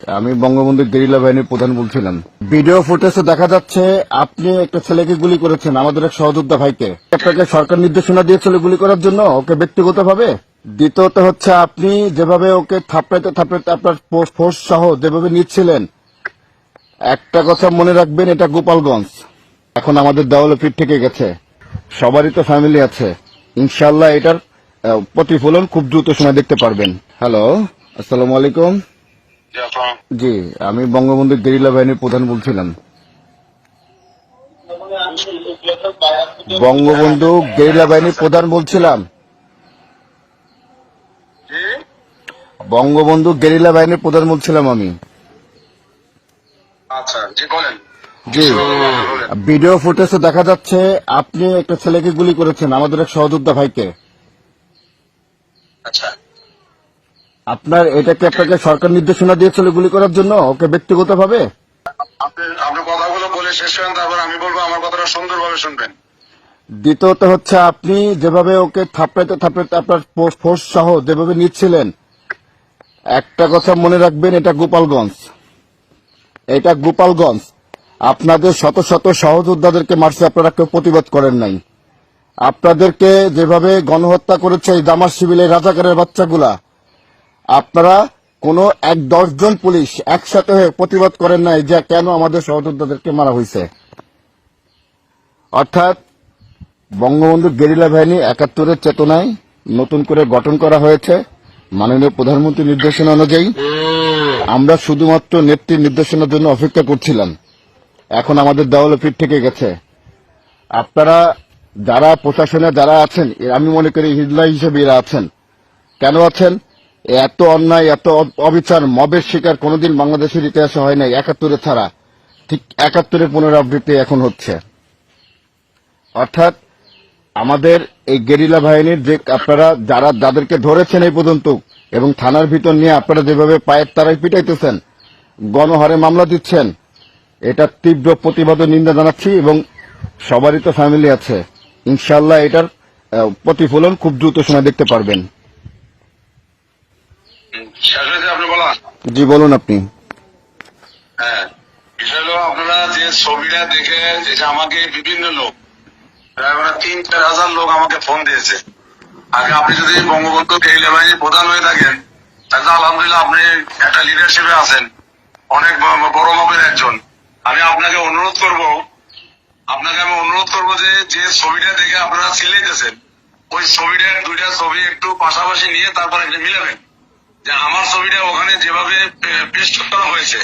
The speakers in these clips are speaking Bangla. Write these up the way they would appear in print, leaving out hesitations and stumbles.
আমি বঙ্গবন্ধু গেরিলা বাহিনীর প্রধান বলছিলাম। ভিডিও ফুটেজে দেখা যাচ্ছে আপনি একটা ছেলেকে গুলি করেছেন, আমাদের এক সহযোদ্ধা ভাইকে। আপনাকে সরকার নির্দেশনা দিয়েছিল গুলি করার জন্য ওকে ব্যক্তিগতভাবে। দ্বিতীয়ত হচ্ছে আপনি যেভাবে ওকে থাপড়াইতে থাপড়াইতে আপনার ফোর্স সহ যেভাবে নিচ্ছিলেন, একটা কথা মনে রাখবেন, এটা গোপালগঞ্জ। এখন আমাদের দেওয়ালে পিঠ থেকে গেছে, সবারই তো ফ্যামিলি আছে। ইনশাল্লাহ এটার প্রতিফলন খুব দ্রুত সময় দেখতে পারবেন। হ্যালো, আসসালামু আলাইকুম। জি, আমি বঙ্গবন্ধু গেরিলা বাহিনীর প্রধান বলছিলাম। বঙ্গবন্ধু গেরিলা বাহিনীর প্রধান বলছিলাম। বঙ্গবন্ধু গেরিলা বাহিনীর প্রধান বলছিলাম আমি। আচ্ছা, জি বলেন। জি, ভিডিও ফুটেজে দেখা যাচ্ছে আপনি একটা ছেলেকে গুলি করেছেন, আমাদের এক সহযোদ্ধা ভাইকে। আচ্ছা, আপনার এটাকে আপনাকে সরকার নির্দেশনা দিয়েছিল গুলি করার জন্য ওকে ব্যক্তিগতভাবে। আপনি কথাগুলো বলে শেষ করেন, তারপর আমি বলবো, আমার কথাটা সুন্দরভাবে শুনবেন। দ্বিতীয়ত হচ্ছে আপনি যেভাবে ওকে থাপড়াইতে থাপড়াইতে আপনার ফোর্স সহ যেভাবে নিচ্ছিলেন, একটা কথা মনে রাখবেন, এটা গোপালগঞ্জ। এটা গোপালগঞ্জ। আপনাদের শত শত সহযোদ্ধাদেরকে মারছে, আপনারা কেউ প্রতিবাদ করেন নাই। আপনাদেরকে যেভাবে গণহত্যা করেছে এই জামাত শিবিরের রাজাকারের বাচ্চাগুলা, আপনারা কোনো 10 জন পুলিশ একসাথে হয়ে প্রতিবাদ করেন নাই যে কেন আমাদের সহযোদ্ধাদেরকে মারা হয়েছে। অর্থাৎ বঙ্গবন্ধু গেরিলা বাহিনী 71-এর চেতনায় নতুন করে গঠন করা হয়েছে মাননীয় প্রধানমন্ত্রীর নির্দেশনা অনুযায়ী। আমরা শুধুমাত্র নেত্রীর নির্দেশনার জন্য অপেক্ষা করছিলাম। এখন আমাদের দেওয়ালে পিঠ থেকে গেছে। আপনারা যারা প্রশাসনে যারা আছেন, আমি মনে করি হিজলা হিসেবে এরা আছেন। কেন আছেন? এত অন্যায়, এত অবিচার, মবের শিকার কোনোদিন বাংলাদেশের ইতিহাসে হয় নাই 71-এ ছাড়া। ঠিক 71-এর পুনরাবৃত্তি এখন হচ্ছে। অর্থাৎ আমাদের এই গেরিলা বাহিনীর যে আপনারা যাদেরকে ধরেছেন এই পর্যন্ত এবং থানার ভিতর নিয়ে আপনারা যেভাবে পায়ের তারাই পিটাইতেছেন, গণহারে মামলা দিচ্ছেন, এটা তীব্র প্রতিবাদ ও নিন্দা জানাচ্ছি। এবং সবারই তো ফ্যামিলি আছে। ইনশাল্লাহ এটার প্রতিফলন খুব দ্রুত সময় দেখতে পারবেন। শেষ হয়েছে আপনি বলা? জি বলুন আপনি। হ্যাঁ, বিষয় হলো আপনারা যে ছবিটা দেখে যে আমাকে বিভিন্ন লোক, প্রায় 3-4 হাজার লোক আমাকে ফোন দিয়েছে। আগে আপনি যদি বঙ্গবন্ধু গেরিলা বাহিনীর প্রধান হয়ে থাকেন, তাহলে আলহামদুলিল্লাহ আপনি একটা লিডারশিপে আছেন, অনেক বড় মাপের একজন। আমি আপনাকে অনুরোধ করব যে ছবিটা দেখে আপনারা চিল্লাইতেছেন, ওই ছবিটার 2টা ছবি একটু পাশাপাশি নিয়ে তারপর একটা মিলাবেন। যে আমার ছবিটা ওখানে যেভাবে পেস্ট করা হয়েছে,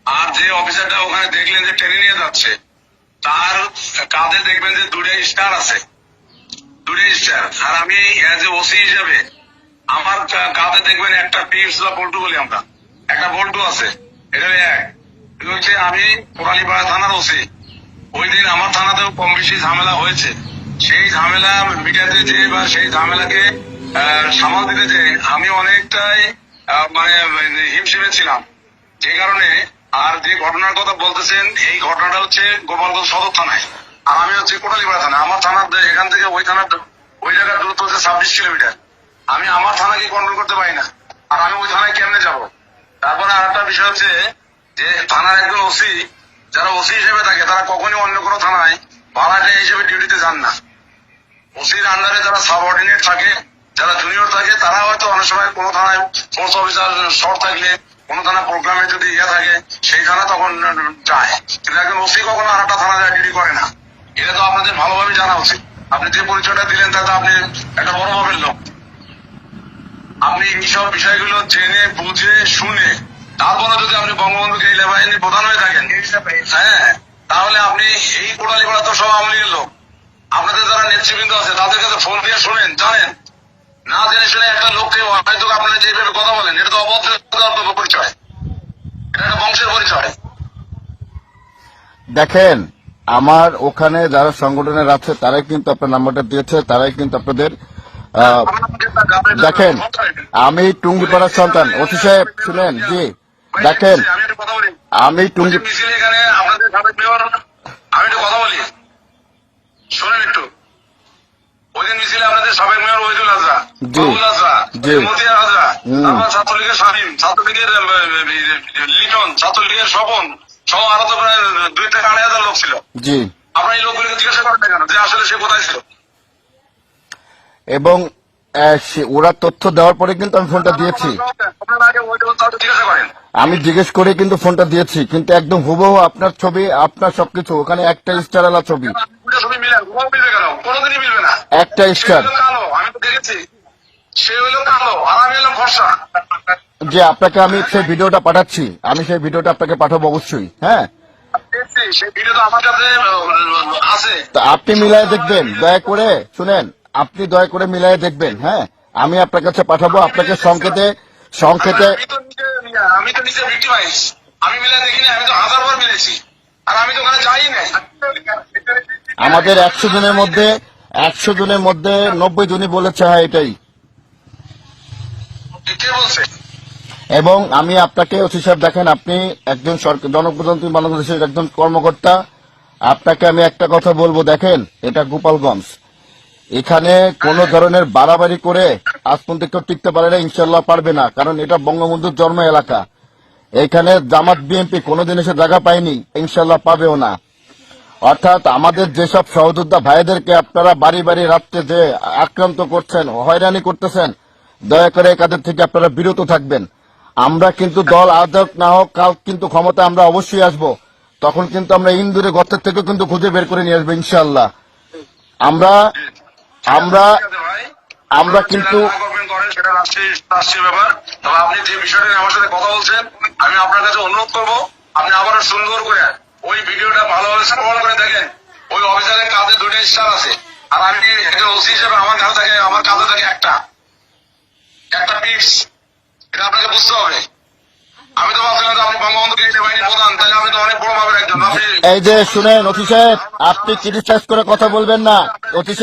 আর যে অফিসারটা ওখানে দেখলেন যে টেনে নিয়ে যাচ্ছে, তার কাঁধে দেখবেন যে 2টা স্টার আছে, 2টা স্টার। আর আমি এজ এ ওসি হিসেবে আমার কাঁধে দেখবেন একটা পিপস বা বল্টু বলি আমরা, একটা বল্টু আছে। এটা হচ্ছে আমি কোরালীপাড়া থানার ওসি। ওই দিন আমার থানাতেও কম বেশি ঝামেলা হয়েছে। সেই ঝামেলা মিটাতে যে বা সেই ঝামেলাকে সামাল দিতে যে আমি অনেকটাই হিমশিমে ছিলাম। যে কারণে আর যে ঘটনার কথা বলতেছেন, এই ঘটনাটা হচ্ছে গোপালগঞ্জ সদর থানায়, আর আমি হচ্ছে কোটালীপাড়া থানায়। আমার থানার এখান থেকে ওই জায়গার দূরত্ব হচ্ছে 26 কিলোমিটার। আমি আমার থানাকে কন্ট্রোল করতে পারি না, আর আমি ওই থানায় কেমনে যাব? তারপরে আর একটা বিষয় হচ্ছে যে থানার একজন ওসি, যারা ওসি হিসেবে থাকে তারা কখনই অন্য কোনো থানায় ভাড়াটিয়া হিসেবে ডিউটিতে যান না। ওসির আন্ডারে যারা সাবঅর্ডিনেট থাকে, যারা জুনিয়র থাকে, তারা হয়তো অনেক সময় কোনো থানায় ফোর্স অফিসার শর্ট থাকলে, কোনো থানা প্রোগ্রামে যদি থাকে, সেই থানা তখন যায়। কিন্তু একজন ওসি কখনো আর একটা থানা যায় ডিউটি করে না। এটা তো আপনাদের ভালোভাবে জানা উচিত। আপনি যে পরিচয়টা দিলেন তাতে আপনি একটা বড় মাপের লোক। আপনি এইসব বিষয়গুলো জেনে বুঝে শুনে তারপরে যদি আপনি বঙ্গবন্ধু গেরিলা বাহিনীর প্রধান হয়ে থাকেন, হ্যাঁ, তাহলে আপনি এই কোটালীপাড়া তো সব আওয়ামী লীগের লোক। আপনাদের যারা নেতৃবৃন্দ আছে তাদের কাছে ফোন দিয়ে শুনেন, জানেন না জেনে শুনে একটা লোককে হয়তো আপনারা যেভাবে কথা বলেন, এটা তো অভদ্র পরিচয়, এটা একটা বংশের পরিচয়। দেখেন, আমার ওখানে যারা সংগঠনের আছে তারাই কিন্তু আপনার নাম্বারটা দিয়েছে, তারাই কিন্তু আপনাদের দেখেন, আমি টুঙ্গিপাড়ার সন্তান। ওসি সাহেব শুনেন, জি দেখেন, আমি টুঙ্গি এখানে আপনাদের সাবেক মেয়র, আমি একটু কথা বলি, শোনেন একটু। ওই দিন মিছিলে আপনাদের সাবেক মেয়র ওহিদুল আজরা, জি। বাবুল আজরা, জি। মতিয়া আজরা, হুম। তারপর ছাত্রলীগের শামীম, ছাত্রলীগের লিটন, ছাত্রলীগের স্বপন সহ আরো তো প্রায় 2 থেকে 2.5 হাজার লোক ছিল। জি। আপনারা এই লোকগুলিকে জিজ্ঞাসা করেন না কেন যে আসলে সে কোথায় ছিল? এবং ওরা তথ্য দেওয়ার পরে কিন্তু আমি ফোনটা দিয়েছি। আপনারা আগে ওইটা জিজ্ঞাসা করেন। আমি জিজ্ঞেস করে কিন্তু ফোনটা দিয়েছি, কিন্তু একদম হুবহু আপনার ছবি, আপনার সবকিছু, ওখানে একটা স্টারওয়ালা ছবি, দুটো ছবি মিলে মিলবে কেন? কোনোদিনই মিলবে না। একটা সে স্টার। হলো কালো, আমি তো দেখেছি। সে হলো কালো আর আমি হলাম ফর্সা। যে আপনাকে আমি সেই ভিডিওটা পাঠাচ্ছি, আমি সেই ভিডিওটা আপনাকে পাঠাবো অবশ্যই। হ্যাঁ, দেখছি সেই ভিডিও তো আমার কাছে আছে। তো আপনি মিলাই দেখবেন, দয়া করে শুনেন, আপনি দয়া করে মিলাই দেখবেন। হ্যাঁ, আমি আপনার কাছে পাঠাবো, আপনাকে সংকেতে আমি তো নিজে ভিক্টিমাইজ। আমি মিলে দেখিনি, আমি তো 1000 বার মিলেছি আর আমি তো ওখানে যাই নাই। আমাদের 100 জনের মধ্যে 90 জনই বলেছে হ্যাঁ এটাই। কে বলছে? এবং আমি আপনাকে ওসি সাহেব দেখেন, আপনি একজন সরকার জনপ্রতিনিধি বাংলাদেশের একজন কর্মকর্তা, আপনাকে আমি একটা কথা বলবো, দেখেন এটা গোপালগঞ্জ, এখানে কোন ধরনের বাড়াবাড়ি করে আজ পর্যন্ত কেউ টিকতে পারে না, ইনশাল্লাহ পারবে না, কারণ এটা বঙ্গবন্ধুর জন্ম এলাকা। এখানে জামাত বিএনপি কোনোদিন এসে জায়গা পায়নি, ইনশাল্লাহ পাবেও না। অর্থাৎ আমাদের যেসব সহযোদ্ধা ভাইদেরকে আপনারা বাড়ি বাড়ি রাত্রে যে আক্রান্ত করছেন, হয়রানি করতেছেন, দয়া করে এই কাজের থেকে আপনারা বিরত থাকবেন। আমরা কিন্তু দল আদক না হোক, কাল কিন্তু ক্ষমতা আমরা অবশ্যই আসব, তখন কিন্তু আমরা ইন্দুরে গর্তের থেকে কিন্তু খুঁজে বের করে নিয়ে আসবো ইনশাল্লাহ। আমরা আমরা আমরা কিন্তু করেন সেটা রাষ্ট্রীয় ব্যাপার। তবে আপনি যে বিষয়টা নিয়ে আমার সাথে কথা বলছেন, আমি আপনার কাছে অনুরোধ করবো আপনি আবারও সুন্দর করে ওই ভিডিওটা ভালোভাবে স্ক্রল করে দেখেন। ওই অফিসারের কাঁধে 2টা স্টার আছে আর আমি একজন ওসি হিসেবে আমার কাঁধে থাকে একটা পিটস। এটা আপনাকে বুঝতে হবে। আমি তো ভাবছিলাম যে আপনি বঙ্গবন্ধু কেন্দ্রীয় বাহিনীর প্রধান, তাহলে আমি তো অনেক বড় ভাবের একজন। আপনি এই যে শুনেন ওসি সাহেব, আপনি ক্রিটিসাইজ করে কথা বলবেন না। ওসি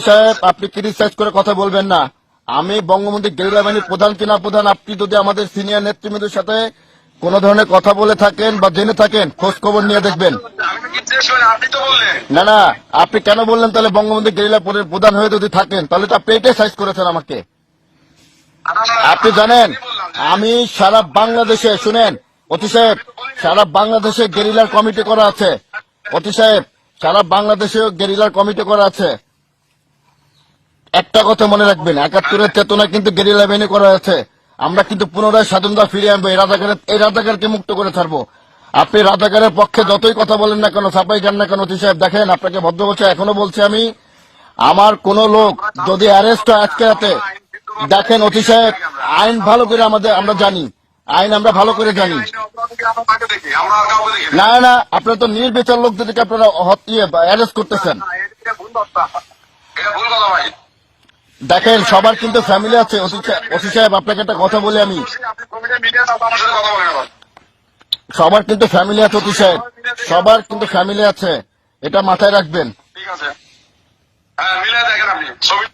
সাহেব আপনি ক্রিটিসাইজ করে কথা বলবেন না। আমি বঙ্গবন্ধু গেরিলা বাহিনীর প্রধান কিনা প্রধান, আপনি যদি আমাদের সিনিয়র নেতৃবৃন্দের সাথে কোন ধরনের কথা বলে থাকেন বা জেনে থাকেন, খোঁজ খবর নিয়ে দেখবেন। আমি তো জিজ্ঞেস করি, আপনি তো বললেন। না না, আপনি কেন বললেন তাহলে? বঙ্গবন্ধু গেরিলা প্রধান হয়ে যদি থাকেন তাহলে তো আপনি এটাই সাইজ করেছেন আমাকে। আপনি জানেন আমি সারা বাংলাদেশে, শুনেন অতি সাহেব, সারা বাংলাদেশে গেরিলার কমিটি করা আছে। অতি সাহেব, সারা বাংলাদেশে গেরিলার কমিটি করা আছে। একটা কথা মনে রাখবেন, 71-এর চেতনা কিন্তু গেরিলা বাহিনী করা আছে। আমরা কিন্তু পুনরায় স্বাধীনতা ফিরিয়ে আনবো, এই রাজাকারকে মুক্ত করে ছাড়বো। আপনি রাজাকারের পক্ষে যতই কথা বলেন না কেন, ছাপাই যান না কেন, অতি সাহেব দেখেন, আপনাকে ভদ্র বলছে, এখনো বলছি আমি, আমার কোন লোক যদি অ্যারেস্ট হয় আজকে রাতে, দেখেন অতি সাহেব, আইন ভালো করে আমরা জানি, আইন আমরা ভালো করে জানি। আমরা আর কাউকে দেখি না না, আপনারা তো নির্বিচার লোকদেরকে আপনারা অ্যারেস্ট করতেছেন। এটা ভুল কথা ভাই। দেখেন সবার কিন্তু ফ্যামিলি আছে। ওসি সাহেব আপনাকে একটা কথা বলি আমি, আপনি কমিটি মিডিয়া আমার সাথে কথা বলেন। সবার কিন্তু ফ্যামিলি আছে ওসি সাহেব, সবার কিন্তু ফ্যামিলি আছে, এটা মাথায় রাখবেন। ঠিক আছে, হ্যাঁ মিলে দেখেন আপনি ছবি।